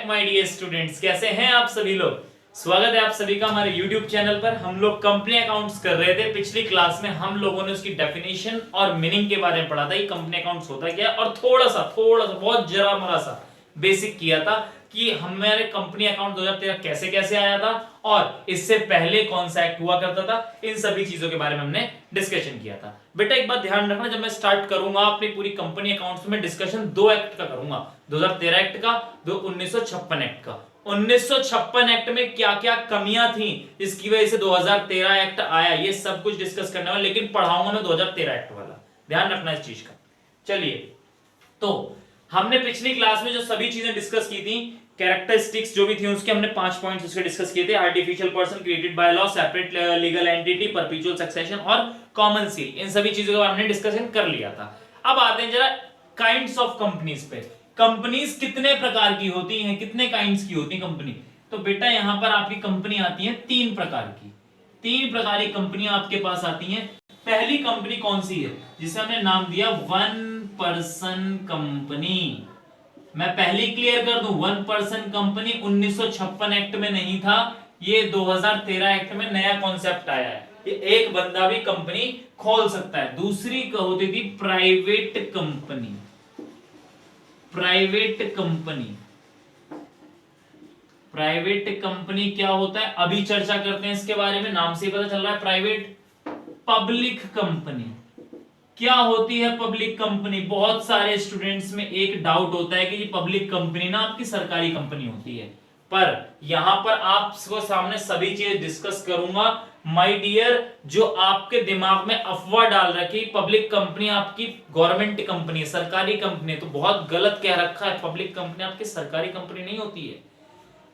Back my dear students, कैसे हैं आप सभी लोग। स्वागत है आप सभी का हमारे YouTube चैनल पर। हम लोग कंपनी अकाउंट्स कर रहे थे। पिछली क्लास में हम लोगों ने उसकी डेफिनेशन और मीनिंग के बारे में पढ़ा था कि कंपनी अकाउंट्स होता क्या है, और थोड़ा सा बहुत जरा मरा सा बेसिक किया था कि हमारे कंपनी अकाउंट 2013 कैसे कैसे आया था और इससे पहले कौन सा एक्ट हुआ करता था। इन सभी चीजों के बारे में हमने डिस्कशन किया था। बेटा एक बात ध्यान रखना, जब मैं स्टार्ट करूंगा अपनी पूरी कंपनी अकाउंट्स में डिस्कशन दो एक्ट का करूंगा, 2013 एक्ट का, 1956 एक्ट का। 1956 एक्ट में क्या क्या कमियां थी इसकी वजह से 2013 एक्ट आया, ये सब कुछ डिस्कस करने वाला, लेकिन पढ़ाऊंगा मैं 2013 एक्ट वाला, ध्यान रखना इस चीज का। चलिए, तो हमने पिछली क्लास में जो सभी चीजें डिस्कस की थी, कैरेक्टरिस्टिक्स जो भी थी उसके हमने 5 पॉइंट्स उसके डिस्कस किए थे। Artificial person, created by law, separate legal entity, perpetual succession और कॉमन सील, इन सभी चीजों के बारे में हमने डिस्कशन कर लिया था। अब आते हैं जरा काइंड्स ऑफ कंपनीज पे। कंपनीज कितने प्रकार की होती हैं, कितने काइंड्स की होती है कंपनी। तो बेटा यहां पर आपकी कंपनी आती है 3 प्रकार की। 3 प्रकार की कंपनियां आपके पास आती हैं। पहली कंपनी कौन सी है, जिसे हमने नाम दिया वन पर्सन कंपनी। मैं पहली क्लियर कर दूं, वन पर्सन कंपनी 1956 एक्ट में नहीं था, ये 2013 एक्ट में नया कॉन्सेप्ट आया है। ये एक बंदा भी कंपनी खोल सकता है। दूसरी होती थी private company. Private company, private company क्या होता है अभी चर्चा करते हैं इसके बारे में, नाम से ही पता चल रहा है प्राइवेट। पब्लिक कंपनी क्या होती है, पब्लिक कंपनी। बहुत सारे स्टूडेंट्स में एक डाउट होता है कि ये पब्लिक कंपनी ना आपकी सरकारी कंपनी होती है, पर यहां पर आपको सामने सभी चीजें डिस्कस करूंगा माय डियर। जो आपके दिमाग में अफवाह डाल रखी पब्लिक कंपनी आपकी गवर्नमेंट कंपनी है, सरकारी कंपनी है, तो बहुत गलत कह रखा है। पब्लिक कंपनी आपकी सरकारी कंपनी नहीं होती है।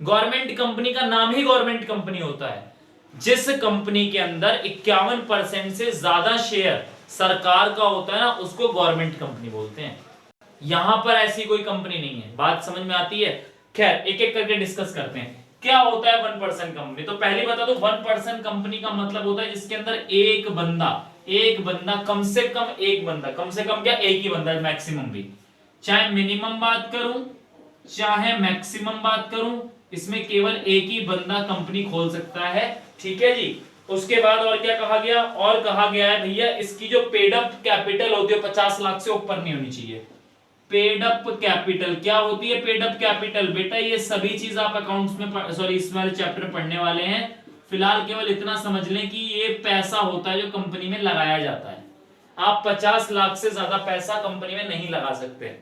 गवर्नमेंट कंपनी का नाम ही गवर्नमेंट कंपनी होता है। जिस कंपनी के अंदर 51% से ज्यादा शेयर सरकार का होता है ना, उसको गवर्नमेंट कंपनी बोलते हैं। यहां पर ऐसी कोई कंपनी नहीं है। बात समझ में आती है। खैर एक एक करके डिस्कस करते हैं क्या होता है वन पर्सन कंपनी। तो पहले बता दो, वन पर्सन कंपनी का मतलब होता है जिसके अंदर एक बंदा कम से कम एक बंदा, कम से कम क्या, एक ही बंदा, मैक्सिमम भी, चाहे मिनिमम बात करूं चाहे मैक्सिमम बात करूं, इसमें केवल एक ही बंदा कंपनी खोल सकता है। ठीक है जी। उसके बाद और क्या कहा गया, और कहा गया है भैया इसकी जो पेड अप कैपिटल होती है 50 लाख से ऊपर नहीं होनी चाहिए। पेड अप कैपिटल क्या होती है, पेड अप कैपिटल। बेटा ये सभी चीज आप अकाउंट्स में सॉरी इस वाले चैप्टर में पढ़ने वाले हैं। फिलहाल केवल इतना समझ लें कि ये पैसा होता है जो कंपनी में लगाया जाता है। आप 50 लाख से ज्यादा पैसा कंपनी में नहीं लगा सकते।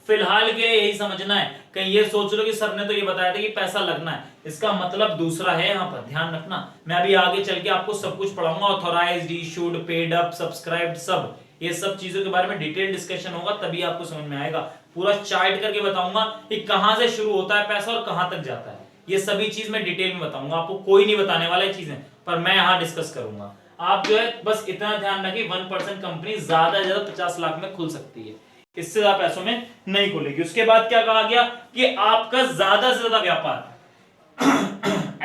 फिलहाल के लिए यही समझना है। कहीं ये सोच लो कि सर ने तो ये बताया था कि पैसा लगना है, इसका मतलब दूसरा है। यहां पर ध्यान रखना, मैं अभी आगे चल के आपको सब कुछ पढ़ाऊंगा। Authorised, issued, paid up, subscribed, सब ये सब चीजों के बारे में डिटेल डिस्कशन होगा, तभी आपको समझ में आएगा। पूरा चार्ट करके बताऊंगा कि कहां से शुरू होता है पैसा और कहां तक जाता है। ये सभी चीज मैं डिटेल में बताऊंगा, आपको कोई नहीं बताने वाला है चीजें, पर मैं यहां डिस्कस करूंगा। आप जो है बस इतना ध्यान रखिए, 1% कंपनी ज्यादा से ज्यादा 50 लाख में खुल सकती है, इससे ज्यादा पैसों में नहीं खुलेगी। उसके बाद क्या कहा गया कि आपका ज्यादा से ज्यादा व्यापार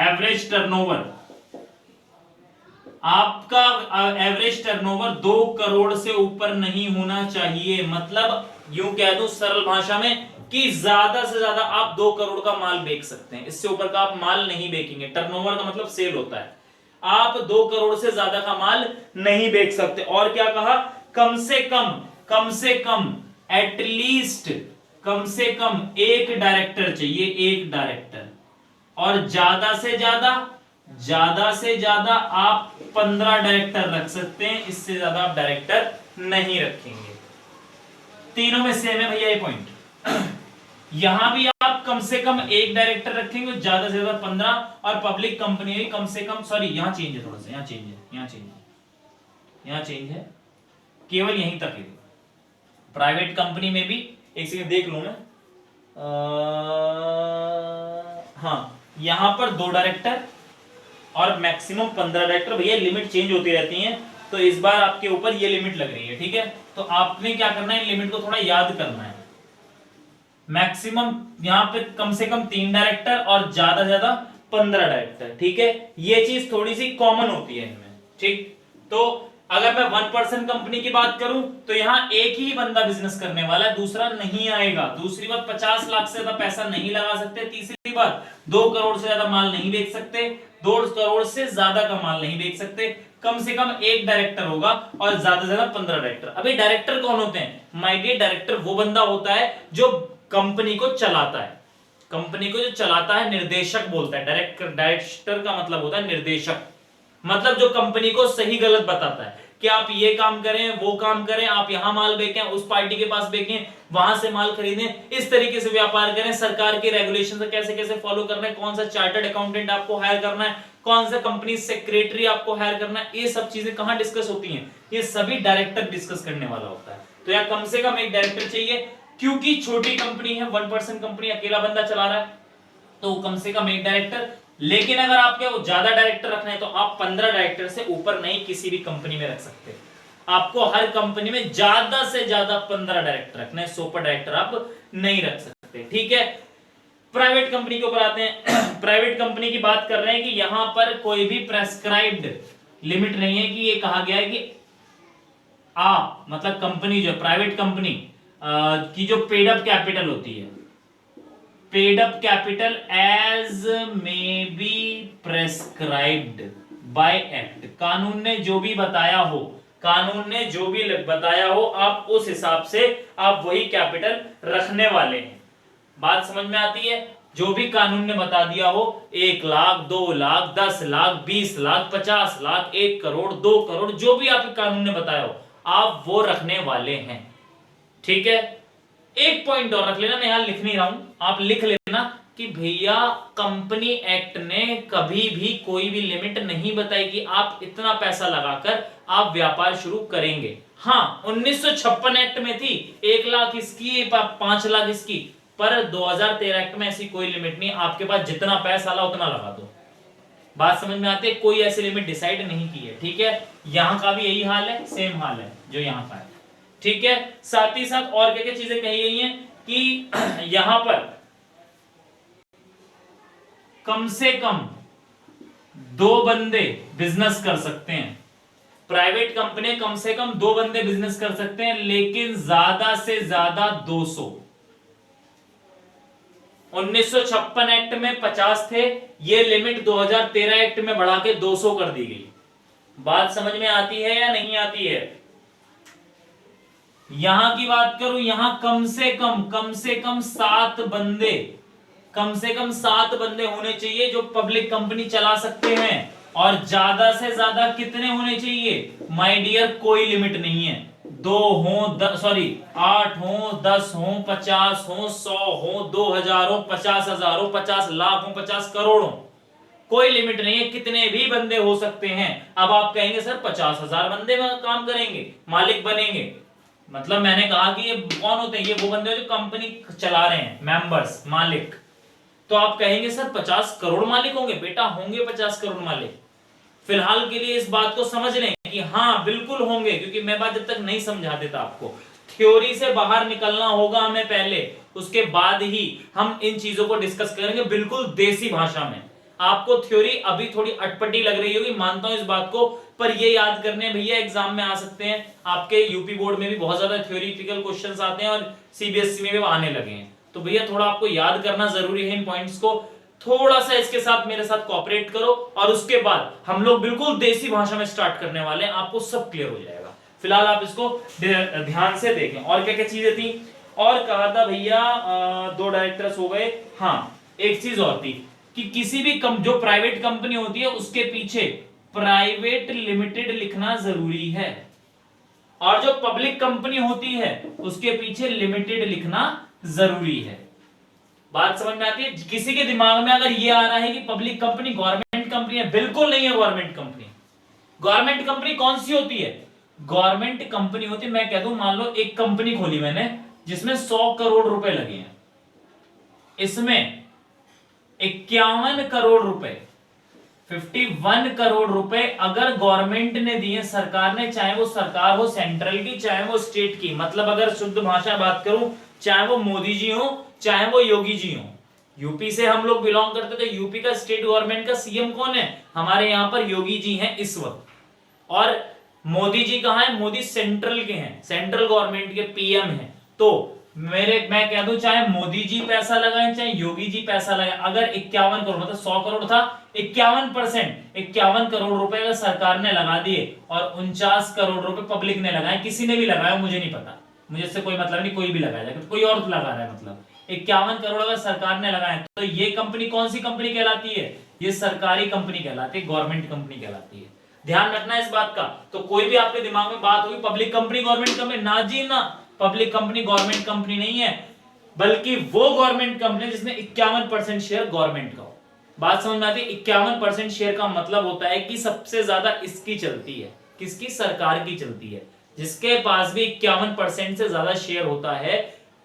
एवरेज टर्नओवर, आपका एवरेज टर्नओवर 2 करोड़ से ऊपर नहीं होना चाहिए। मतलब यूं कह दूं सरल भाषा में कि ज्यादा से ज्यादा आप 2 करोड़ का माल बेच सकते हैं, इससे ऊपर का आप माल नहीं बेचेंगे। टर्नओवर का मतलब सेल होता है। आप 2 करोड़ से ज्यादा का माल नहीं बेच सकते। और क्या कहा, कम से कम एटलीस्ट, कम से कम एक डायरेक्टर चाहिए, एक डायरेक्टर। और ज्यादा से ज्यादा आप 15 डायरेक्टर रख सकते हैं, इससे ज्यादा आप डायरेक्टर नहीं रखेंगे। तीनों में सेम है भैया ये पॉइंट। यहां भी आप कम से कम एक डायरेक्टर रखेंगे, ज्यादा से ज्यादा 15। और पब्लिक कंपनी में कम से कम, सॉरी यहां चेंज है, थोड़ा सा यहां चेंज है, केवल यहीं तक है। प्राइवेट कंपनी में भी एक सेकंड देख लूं मैं, हाँ यहां पर 2 डायरेक्टर और मैक्सिमम 15 डायरेक्टर। भैया लिमिट चेंज होती रहती है, तो इस बार आपके ऊपर ये लिमिट लग रही है। ठीक है, तो आपने क्या करना है, इन लिमिट को थोड़ा याद करना है। मैक्सिमम यहां पे कम से कम 3 डायरेक्टर और ज्यादा से ज्यादा 15 डायरेक्टर। ठीक है, ये चीज थोड़ी सी कॉमन होती है इनमें। ठीक, तो अगर मैं 1% कंपनी की बात करूं तो यहां एक ही बंदा बिजनेस करने वाला है, दूसरा नहीं आएगा। दूसरी बात, 50 लाख से ज्यादा पैसा नहीं लगा सकते। तीसरी बात, 2 करोड़ से ज्यादा माल नहीं बेच सकते, 2 करोड़ से ज्यादा का माल नहीं बेच सकते। कम से कम एक डायरेक्टर होगा और ज्यादा से ज्यादा 15 डायरेक्टर। अभी डायरेक्टर कौन होते हैं? माय डियर, डायरेक्टर वो बंदा होता है जो कंपनी को चलाता है। कंपनी को जो चलाता है निर्देशक बोलता है। डायरेक्टर का मतलब होता है निर्देशक, मतलब जो कंपनी को सही गलत बताता है कि आप ये काम करें, वो काम करें, आप यहां माल बेचें, उस पार्टी के पास बेचें, वहां से माल खरीदें, इस तरीके से व्यापार करें, सरकार के रेगुलेशन से कैसे कैसे फॉलो करना है, कौन सा चार्टर्ड अकाउंटेंट आपको हायर करना है, कौन सा कंपनी सेक्रेटरी आपको हायर करना है, ये सब चीजें कहां डिस्कस होती हैं? ये सभी डायरेक्टर डिस्कस करने वाला होता है। तो यहां कम से कम एक डायरेक्टर चाहिए, क्योंकि छोटी कंपनी है, 1% कंपनी, अकेला बंदा चला रहा है, तो कम से कम एक डायरेक्टर। लेकिन अगर आपके ज्यादा डायरेक्टर रखना है तो आप 15 डायरेक्टर से ऊपर नहीं किसी भी कंपनी में रख सकते। आपको हर कंपनी में ज्यादा से ज्यादा 15 डायरेक्टर रखना है, 100 पर डायरेक्टर आप नहीं रख सकते। ठीक है, प्राइवेट कंपनी के ऊपर आते हैं। प्राइवेट कंपनी की बात कर रहे हैं कि यहां पर कोई भी प्रेस्क्राइब्ड लिमिट नहीं है कि ये कहा गया है कि आप मतलब कंपनी जो प्राइवेट कंपनी की जो पेड अप कैपिटल होती है, paid up capital as may be prescribed by act, कानून ने जो भी बताया हो, कानून ने जो भी बताया हो, आप उस हिसाब से आप वही कैपिटल रखने वाले हैं। बात समझ में आती है? जो भी कानून ने बता दिया हो, 1 लाख, 2 लाख, 10 लाख, 20 लाख, 50 लाख, 1 करोड़, 2 करोड़, जो भी आपके कानून ने बताया हो, आप वो रखने वाले हैं। ठीक है, एक पॉइंट और रख लेना, मैं यहां लिख नहीं रहा हूं, आप लिख लेना कि भैया कंपनी एक्ट ने कभी भी कोई भी लिमिट नहीं बताई कि आप इतना पैसा लगाकर आप व्यापार शुरू करेंगे। हां, 1956 एक्ट में थी 1 लाख इसकी, 5 लाख इसकी, पर 2013 एक्ट में ऐसी कोई लिमिट नहीं, आपके पास जितना पैसा ला उतना लगा दो। बात समझ में आती है? कोई ऐसी लिमिट डिसाइड नहीं की है। ठीक है, यहां का भी यही हाल है, सेम हाल है जो यहां का है। ठीक है, साथ ही साथ और क्या क्या चीजें कही गई हैं कि यहां पर कम से कम 2 बंदे बिजनेस कर सकते हैं। प्राइवेट कंपनी कम से कम 2 बंदे बिजनेस कर सकते हैं, लेकिन ज्यादा से ज्यादा 200। 1956 एक्ट में 50 थे, ये लिमिट 2013 एक्ट में बढ़ा के 200 कर दी गई। बात समझ में आती है या नहीं आती है? यहां की बात करूं, यहां कम से कम 7 बंदे, कम से कम 7 बंदे होने चाहिए जो पब्लिक कंपनी चला सकते हैं। और ज्यादा से ज्यादा कितने होने चाहिए? माय डियर, कोई लिमिट नहीं है। 2 हो, 8 हो, 10 हो, 50 हो, 100 हो, 2000 हो, 50,000 हो, 50 लाख हो, 50 करोड़ हो, कोई लिमिट नहीं है, कितने भी बंदे हो सकते हैं। अब आप कहेंगे सर 50,000 बंदे काम करेंगे, मालिक बनेंगे, मतलब मैंने कहा कि ये कौन होते हैं? ये वो बंदे जो कंपनी चला रहे हैं, मेंबर्स, मालिक। तो आप कहेंगे सर 50 करोड़ मालिक होंगे? बेटा होंगे 50 करोड़ मालिक। फिलहाल के लिए इस बात को समझ लें कि हाँ बिल्कुल होंगे, क्योंकि मैं बात जब तक नहीं समझा देता आपको, थ्योरी से बाहर निकलना होगा हमें पहले, उसके बाद ही हम इन चीजों को डिस्कस करेंगे बिल्कुल देसी भाषा में। आपको थ्योरी अभी थोड़ी अटपटी लग रही होगी, मानता हूं इस बात को, पर ये याद करने भैया एग्जाम में आ सकते हैं। आपके यूपी बोर्ड में भी बहुत ज्यादा थ्योरेटिकल क्वेश्चंस आते हैं और सीबीएसई में भी आने लगे हैं, तो भैया थोड़ा आपको याद करना जरूरी है इन पॉइंट्स को। थोड़ा सा इसके साथ मेरे साथ कोऑपरेट करो, और उसके बाद हम लोग बिल्कुल देसी भाषा में स्टार्ट करने वाले हैं, आपको सब क्लियर हो जाएगा। फिलहाल आप इसको ध्यान से देखें। और क्या क्या चीजें थी और कहा था भैया, 2 डायरेक्टर्स हो गए। हाँ, एक चीज और थी कि किसी भी जो प्राइवेट कंपनी होती है उसके पीछे प्राइवेट लिमिटेड लिखना जरूरी है, और जो पब्लिक कंपनी होती है उसके पीछे लिमिटेड लिखना जरूरी है। बात समझ में आती है? किसी के दिमाग में अगर ये आ रहा है कि पब्लिक कंपनी गवर्नमेंट कंपनी है, बिल्कुल नहीं है गवर्नमेंट कंपनी। गवर्नमेंट कंपनी कौन सी होती है? गवर्नमेंट कंपनी होती है, मैं कह दूं, मान लो एक कंपनी खोली मैंने जिसमें 100 करोड़ रुपए लगे हैं, इसमें 51 करोड़ रुपए, 51 करोड़ रुपए अगर गवर्नमेंट ने दिए, सरकार ने, चाहे वो सरकार हो सेंट्रल की चाहे वो स्टेट की, मतलब अगर शुद्ध भाषा बात करूं, चाहे वो मोदी जी हो चाहे वो योगी जी हो। यूपी से हम लोग बिलोंग करते थे, यूपी का स्टेट गवर्नमेंट का सीएम कौन है? हमारे यहां पर योगी जी हैं इस वक्त। और मोदी जी कहाँ है? मोदी सेंट्रल के हैं, सेंट्रल गवर्नमेंट के पीएम हैं। तो मैं कह दूं चाहे मोदी जी पैसा लगाएं चाहे योगी जी पैसा लगाएं, अगर 51 करोड़ मतलब 100 करोड़ था, 51% 51 करोड़ रुपए अगर सरकार ने लगा दिए और 49 करोड़ रुपए पब्लिक ने लगाए, किसी ने भी लगाया मुझे नहीं पता, मुझे इससे कोई मतलब नहीं, कोई भी लगाया जाए, कोई और लगा रहा है, मतलब 51 करोड़ अगर सरकार ने लगाए तो ये कंपनी कौन सी कंपनी कहलाती है? ये सरकारी कंपनी कहलाती है, गवर्नमेंट कंपनी कहलाती है। ध्यान रखना इस बात का। तो कोई भी आपके दिमाग में बात होगी पब्लिक कंपनी गवर्नमेंट कंपनी, ना जी ना, पब्लिक कंपनी गवर्नमेंट कंपनी नहीं है, बल्कि वो गवर्नमेंट कंपनी जिसमें 51% शेयर गवर्नमेंट का हो। बात समझ में आती है? 51% शेयर का मतलब होता है कि सबसे ज्यादा इसकी चलती है, किसकी? सरकार की चलती है। जिसके पास भी 51% से ज्यादा शेयर होता है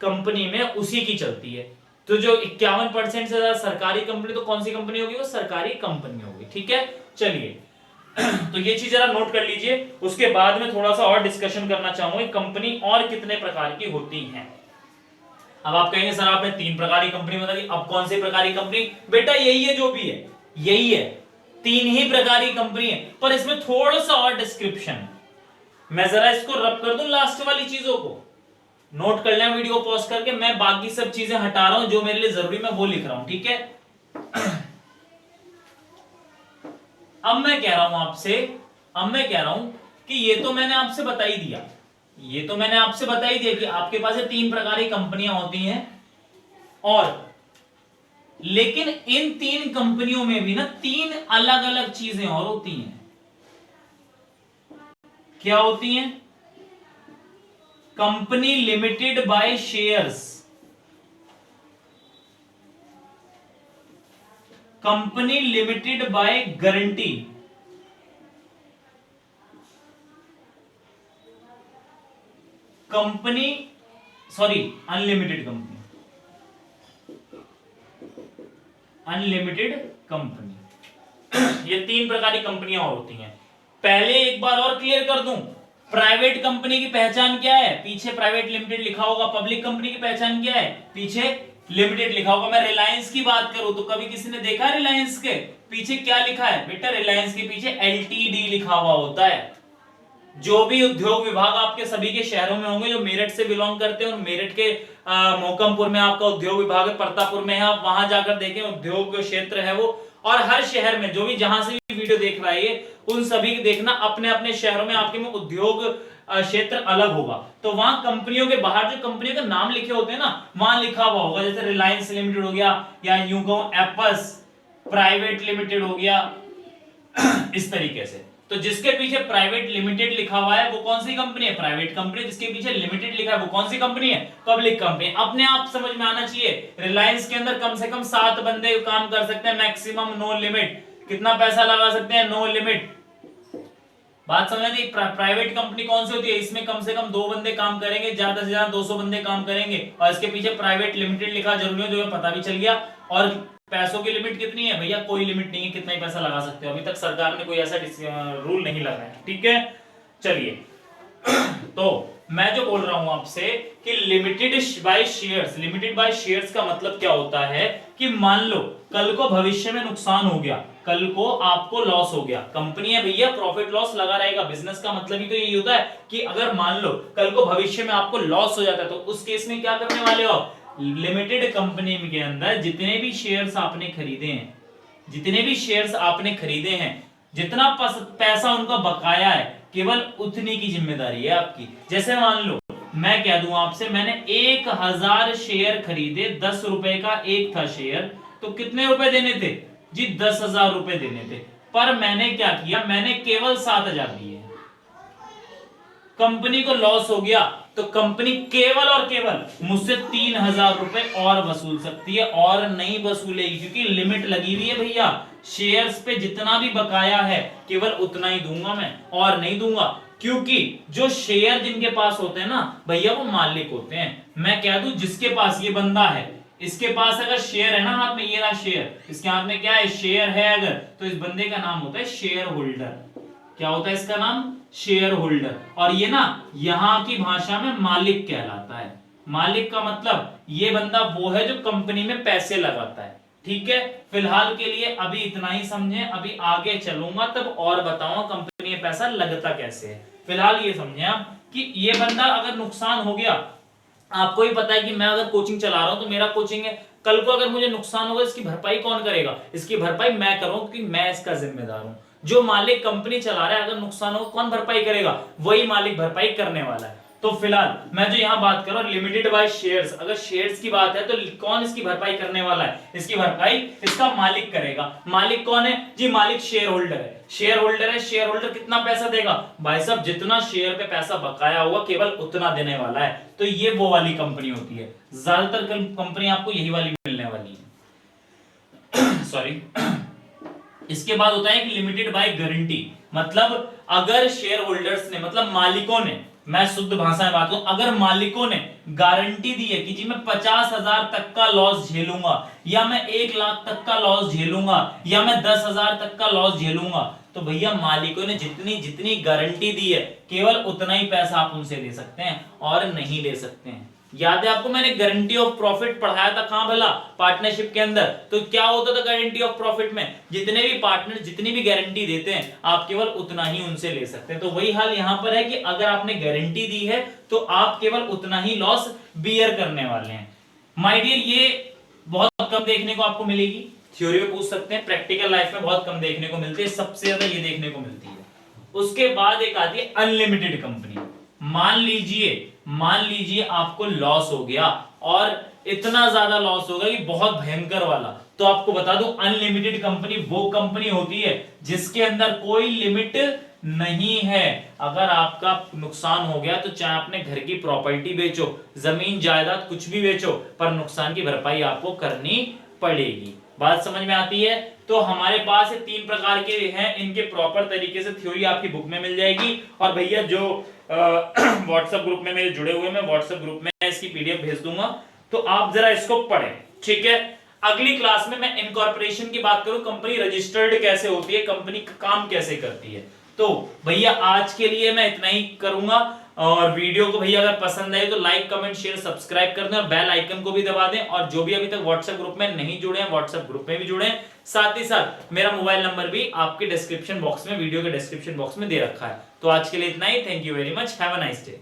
कंपनी में, उसी की चलती है। तो जो 51% से ज्यादा सरकारी कंपनी, तो कौन सी कंपनी होगी? वो सरकारी कंपनी होगी। ठीक है, चलिए तो ये चीज जरा नोट कर लीजिए। उसके बाद में थोड़ा सा और डिस्कशन करना चाहूंगा कंपनी और कितने प्रकार की होती हैं। अब आप कहेंगे सर आपने 3 प्रकार की कंपनी बता दी, अब कौन सी प्रकार की कंपनी? बेटा यही है, जो भी है यही है, 3 ही प्रकार की कंपनी है, पर इसमें थोड़ा सा और डिस्क्रिप्शन। मैं जरा इसको रब कर दूं लास्ट वाली चीजों को, नोट कर लें वीडियो पॉज करके। मैं बाकी सब चीजें हटा रहा हूं, जो मेरे लिए जरूरी मैं वो लिख रहा हूं, ठीक है। अब मैं कह रहा हूं कि ये तो मैंने आपसे बता ही दिया, कि आपके पास 3 प्रकार की कंपनियां होती हैं, और लेकिन इन 3 कंपनियों में भी ना 3 अलग अलग चीजें और होती हैं। क्या होती हैं? Company limited by shares, company limited by guarantee, company unlimited company, ये 3 प्रकार की कंपनियां होती हैं। पहले एक बार और क्लियर कर दूं, प्राइवेट कंपनी की पहचान क्या है? पीछे प्राइवेट लिमिटेड लिखा होगा। पब्लिक कंपनी की पहचान क्या है? पीछे लिमिटेड लिखा होगा। मैं रिलायंस की बात करूं तो कभी किसी ने देखा रिलायंस के पीछे क्या लिखा है? बेटा रिलायंस के पीछे एलटीडी लिखा हुआ होता है। जो भी उद्योग विभाग आपके सभी के शहरों में होंगे, जो मेरठ से बिलोंग करते हैं, मेरठ के मोकमपुर में आपका उद्योग विभाग है, परतापुर में है, आप वहां जाकर देखें उद्योग क्षेत्र है वो। और हर शहर में जो भी जहां से भी वीडियो देख रहा है उन सभी को देखना, अपने अपने शहरों में आपके में उद्योग क्षेत्र अलग होगा, तो वहां कंपनियों के बाहर जो कंपनियों के नाम लिखे होते हैं ना, वहां लिखा हुआ होगा, जैसे रिलायंस लिमिटेड हो गया, या यूं कहूं एप्पस प्राइवेट लिमिटेड हो गया, इस तरीके से। तो जिसके पीछे प्राइवेट लिमिटेड लिखा हुआ है वो कौन सी कंपनी है? Private company. जिसके पीछे लिमिटेड लिखा है वो कौन सी कंपनी है? Public company. अपने आप समझ में आना चाहिए, रिलायंस के अंदर कम से कम 7 बंदे काम कर सकते हैं, मैक्सिमम, नो लिमिट। कितना पैसा लगा सकते हैं? No limit. बात समझ में? प्राइवेट कंपनी कौन सी होती है? इसमें कम से कम 2 बंदे काम करेंगे, ज्यादा से ज्यादा 200 बंदे काम करेंगे, और इसके पीछे प्राइवेट लिमिटेड लिखा जरूरी है, जो पता भी चल गया। और पैसों की लिमिट कितनी है भैया? कोई लिमिट नहीं है, कितना ही पैसा लगा सकते हो, अभी तक सरकार ने कोई ऐसा रूल नहीं लगाया, ठीक है। चलिए तो मैं जो बोल रहा हूं आपसे कि लिमिटेड बाय शेयर्स का मतलब क्या होता है कि मान लो कल को भविष्य में नुकसान हो गया, कल को आपको लॉस हो गया, कंपनी है भैया, प्रॉफिट लॉस लगा रहेगा। बिजनेस का मतलब ही तो यही होता है कि अगर मान लो कल को भविष्य में आपको लॉस हो जाता है, तो उस केस में क्या करने वाले हो? लिमिटेड कंपनी के अंदर जितने भी शेयर्स आपने खरीदे हैं, जितना पैसा उनका बकाया है, केवल उतनी की जिम्मेदारी है आपकी। जैसे मान लो मैं कह दूं आपसे, मैंने 1000 शेयर खरीदे, 10 रुपए का एक था शेयर, तो कितने रुपए देने थे जी? 10,000 रुपए देने थे। पर मैंने क्या किया? मैंने केवल 7,000 दिए। कंपनी को लॉस हो गया तो कंपनी केवल और केवल मुझसे 3,000 रुपए और वसूल सकती है, और नहीं वसूलेगी, क्योंकि लिमिट लगी हुई है भैया। शेयर्स पे जितना भी बकाया है केवल उतना ही दूंगा मैं, और नहीं दूंगा, क्योंकि जो शेयर जिनके पास होते हैं ना भैया, वो मालिक होते हैं। मैं कह दूं जिसके पास ये बंदा है, इसके पास अगर शेयर है ना हाथ में, ये रहा शेयर, इसके हाथ में क्या है? शेयर है अगर, तो इस बंदे का नाम होता है शेयर होल्डर। क्या होता है इसका नाम? Share holder. और ये ना यहां की भाषा में मालिक कहलाता है। मालिक का मतलब ये बंदा वो है जो कंपनी में पैसे लगाता है। ठीक है, फिलहाल के लिए अभी इतना ही समझें, अभी आगे चलूंगा तब और बताऊंगा कंपनी में पैसा लगता कैसे है। फिलहाल ये समझें आप कि ये बंदा अगर नुकसान हो गया, आपको ही पता है कि मैं अगर कोचिंग चला रहा हूं तो मेरा कोचिंग है, कल को अगर मुझे नुकसान होगा इसकी भरपाई कौन करेगा? इसकी भरपाई मैं करूं क्योंकि मैं इसका जिम्मेदार हूं। जो मालिक कंपनी चला रहा है अगर नुकसान हो कौन भरपाई करेगा? वही मालिक भरपाई करने वाला है। तो फिलहाल मैं जो यहां बात कर रहा हूं लिमिटेड बाय शेयर्स, अगर शेयर्स की बात है तो कौन इसकी भरपाई करने वाला है? इसकी भरपाई इसका मालिक करेगा। मालिक कौन है जी? मालिक शेयर होल्डर है। शेयर होल्डर है, शेयर होल्डर कितना पैसा देगा? भाई साहब जितना शेयर पे पैसा बकाया हुआ केवल उतना देने वाला है। तो ये वो वाली कंपनी होती है, ज्यादातर कंपनी आपको यही वाली मिलने वाली है। सॉरी। इसके बाद होता है कि लिमिटेड बाय गारंटी, मतलब अगर शेयर होल्डर्स ने, मतलब मालिकों ने, मैं शुद्ध भाषा में बात करूं, अगर मालिकों ने गारंटी दी है कि जी मैं 50,000 तक का लॉस झेलूंगा, या मैं 1 लाख तक का लॉस झेलूंगा, या मैं 10,000 तक का लॉस झेलूंगा, तो भैया मालिकों ने जितनी जितनी गारंटी दी है केवल उतना ही पैसा आप उनसे ले सकते हैं और नहीं ले सकते हैं। याद है आपको मैंने गारंटी ऑफ प्रॉफिट पढ़ाया था कहां भला? पार्टनरशिप के अंदर। तो क्या होता था गारंटी ऑफ प्रॉफिट में? जितने भी पार्टनर जितनी भी गारंटी देते हैं आप केवल उतना ही उनसे ले सकते हैं। तो वही हाल यहां पर है कि अगर आपने गारंटी दी है तो आप केवल उतना ही लॉस बियर करने वाले हैं। माय डियर, ये बहुत कम देखने को आपको मिलेगी, थ्योरी में पूछ सकते हैं, प्रैक्टिकल लाइफ में बहुत कम देखने को मिलती है, सबसे ज्यादा ये देखने को मिलती है। उसके बाद एक आती है अनलिमिटेड कंपनी। मान लीजिए आपको लॉस हो गया और इतना ज्यादा लॉस होगा कि बहुत भयंकर वाला, तो आपको बता दूं अनलिमिटेड कंपनी वो कंपनी होती है जिसके अंदर कोई लिमिट नहीं है। अगर आपका नुकसान हो गया तो चाहे आपने घर की प्रॉपर्टी बेचो, जमीन जायदाद कुछ भी बेचो, पर नुकसान की भरपाई आपको करनी पड़ेगी। बात समझ में आती है? तो हमारे पास 3 प्रकार के हैं, इनके प्रॉपर तरीके से थ्योरी आपकी बुक में मिल जाएगी। और भैया जो व्हाट्सएप ग्रुप में मेरे जुड़े हुए, मैं व्हाट्सएप ग्रुप में इसकी पीडीएफ भेज दूंगा, तो आप जरा इसको पढ़ें, ठीक है। अगली क्लास में मैं इनकॉर्पोरेशन की बात करूं, कंपनी रजिस्टर्ड कैसे होती है, कंपनी का काम कैसे करती है। तो भैया आज के लिए मैं इतना ही करूंगा, और वीडियो को भैया अगर पसंद आए तो लाइक कमेंट शेयर सब्सक्राइब कर दें और बेल आइकन को भी दबा दें। और जो भी अभी तक व्हाट्सएप ग्रुप में नहीं जुड़े हैं व्हाट्सएप ग्रुप में भी जुड़े हैं। साथ ही साथ मेरा मोबाइल नंबर भी आपके डिस्क्रिप्शन बॉक्स में, वीडियो के डिस्क्रिप्शन बॉक्स में दे रखा है। तो आज के लिए इतना ही। Thank you very much, have a nice day.